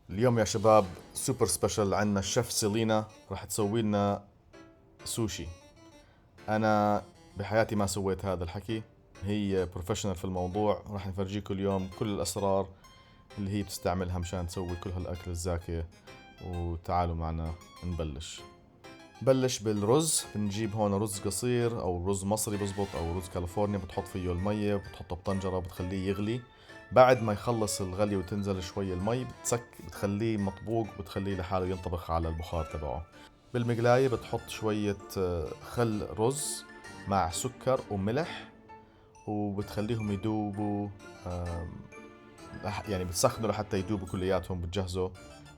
اليوم يا شباب سوبر سبيشل، عندنا الشيف سيلينا راح تسوي لنا سوشي. انا بحياتي ما سويت هذا الحكي، هي بروفيشنال في الموضوع. راح نفرجيكم اليوم كل الاسرار اللي هي بتستعملها مشان تسوي كل هالاكل الزاكي. وتعالوا معنا نبلش. بلش بالرز. بنجيب هون رز قصير او رز مصري بزبط، او رز كاليفورنيا. بتحط فيه المية وبتحطه بطنجرة وبتخليه يغلي. بعد ما يخلص الغلي وتنزل شوي المي بتخليه مطبوق، بتخليه لحاله ينطبخ على البخار تبعه. بالمقلاية بتحط شوية خل رز مع سكر وملح، وبتخليهم يدوبوا. آم، يعني بتسخنوا لحتى يدوبوا كلياتهم. بتجهزه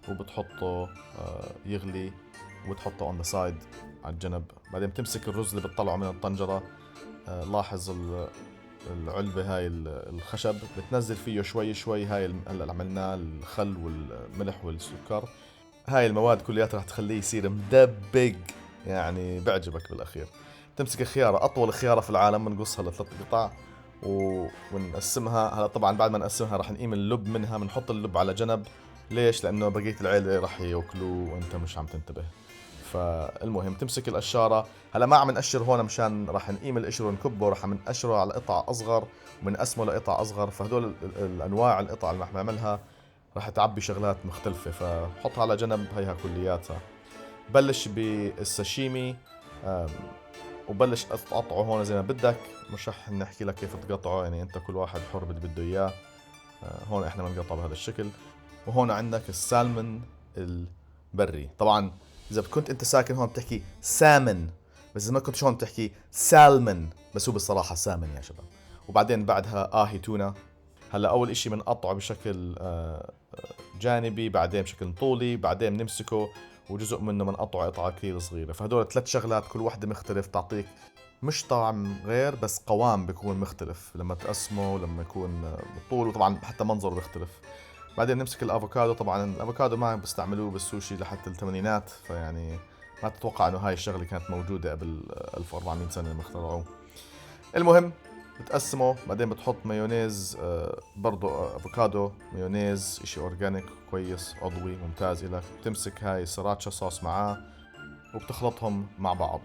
وبتحطه يغلي، وبتحطه اون ذا سايد على الجنب. بعدين بتمسك الرز اللي بتطلعه من الطنجرة. لاحظ العلبة هاي الخشب بتنزل فيه شوي شوي. هاي هلا عملناه الخل والملح والسكر. هاي المواد كلياتها رح تخليه يصير مدبق، يعني بعجبك بالاخير. تمسك خيارة، اطول خيارة في العالم، بنقصها لثلاث قطع ونقسمها. هلا طبعا بعد ما نقسمها رح نقيم اللب منها، بنحط اللب على جنب. ليش؟ لانه بقية العيلة رح ياكلوه وانت مش عم تنتبه. فالمهم تمسك القشارة. هلا ما عم نقشر هون مشان راح نقيم القشر ونكبه، راح نقشره على قطع اصغر وبنقسمه لقطع اصغر. فهدول الانواع القطع اللي رح نعملها راح تعبي شغلات مختلفة، فحطها على جنب هيها كلياتها. بلش بالساشيمي. آم، وبلش تقطعه هون زي ما بدك. مش رح نحكي لك كيف تقطعه، يعني انت كل واحد حر باللي بده اياه. هون احنا بنقطعه بهذا الشكل. وهون عندك السالمون البري. طبعا اذا كنت انت ساكن هون بتحكي سامن، بس اذا ما كنتش هون بتحكي سالمون، بس هو بالصراحة سامن يا شباب. وبعدين بعدها تونة. هلا اول اشي بنقطعه بشكل جانبي، بعدين بشكل طولي، بعدين بنمسكه وجزء منه بنقطعه قطع كثير صغيرة. فهدول ثلاث شغلات كل واحدة مختلف، تعطيك مش طعم غير بس قوام بيكون مختلف لما تقسمه، لما يكون بالطول، وطبعا حتى منظره بيختلف. بعدين نمسك الافوكادو. طبعا الافوكادو ما بيستعملوه بالسوشي لحتى الثمانينات، فيعني ما تتوقع انه هاي الشغله كانت موجوده قبل 1400 سنه لما اخترعوه. المهم بتقسمه. بعدين بتحط مايونيز، برضو افوكادو مايونيز، اشي اورجانيك كويس عضوي ممتاز إلك. بتمسك هاي سراتشا صوص معاه وبتخلطهم مع بعض.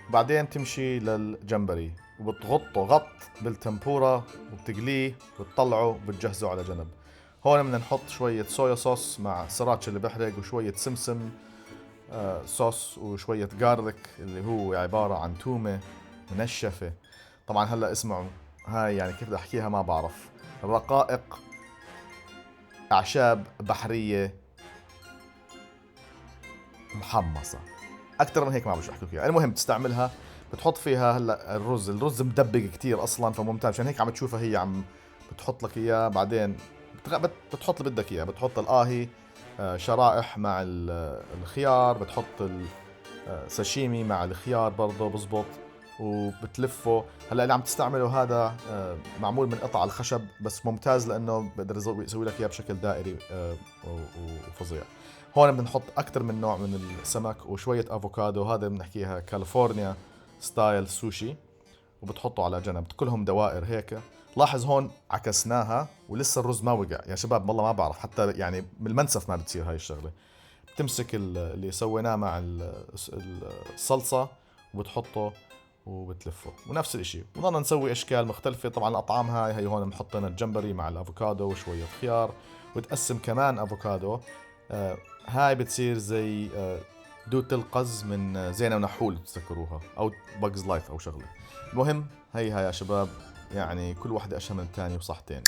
بعدين تمشي للجمبري وبتغطه غط بالتمبورا وبتقليه وبتطلعه وبتجهزه على جنب. هون بدنا نحط شوية صويا صوص مع سراتشا اللي بحرق، وشوية سمسم صوص، وشوية جارليك اللي هو عبارة عن تومة منشفة. طبعا هلا اسمعوا، هاي يعني كيف بدي احكيها ما بعرف. رقائق اعشاب بحرية محمصة. اكثر من هيك ما بدي احكي فيها. المهم تستعملها. بتحط فيها هلا الرز مدبق كتير اصلا، فممتاز. عشان هيك عم تشوفها هي عم بتحط لك اياه. بعدين بتحط اللي بدك اياه. بتحط الاهي شرائح مع الخيار. بتحط الساشيمي مع الخيار برضه بزبط، وبتلفه. هلا اللي عم تستعمله هذا معمول من قطع الخشب، بس ممتاز لانه بقدر يسوي لك اياه بشكل دائري وفظيع. هون بنحط اكثر من نوع من السمك وشويه افوكادو. هذا بنحكيها كاليفورنيا ستايل سوشي. وبتحطه على جنب كلهم دوائر هيك. لاحظ هون عكسناها ولسه الرز ما وقع يا شباب، والله ما بعرف حتى، يعني من المنسف ما بتصير هاي الشغله. بتمسك اللي سويناه مع الصلصه وبتحطه وبتلفه، ونفس الاشي بضلنا نسوي اشكال مختلفه. طبعا الاطعام هاي هون محطينا الجمبري مع الافوكادو وشويه خيار، وتقسم كمان افوكادو. هاي بتصير زي دودة القز من زينة ونحول تذكروها، او باجز لايف او شغله. المهم هي يا شباب، يعني كل واحدة اشهى من الثانية بصحتين.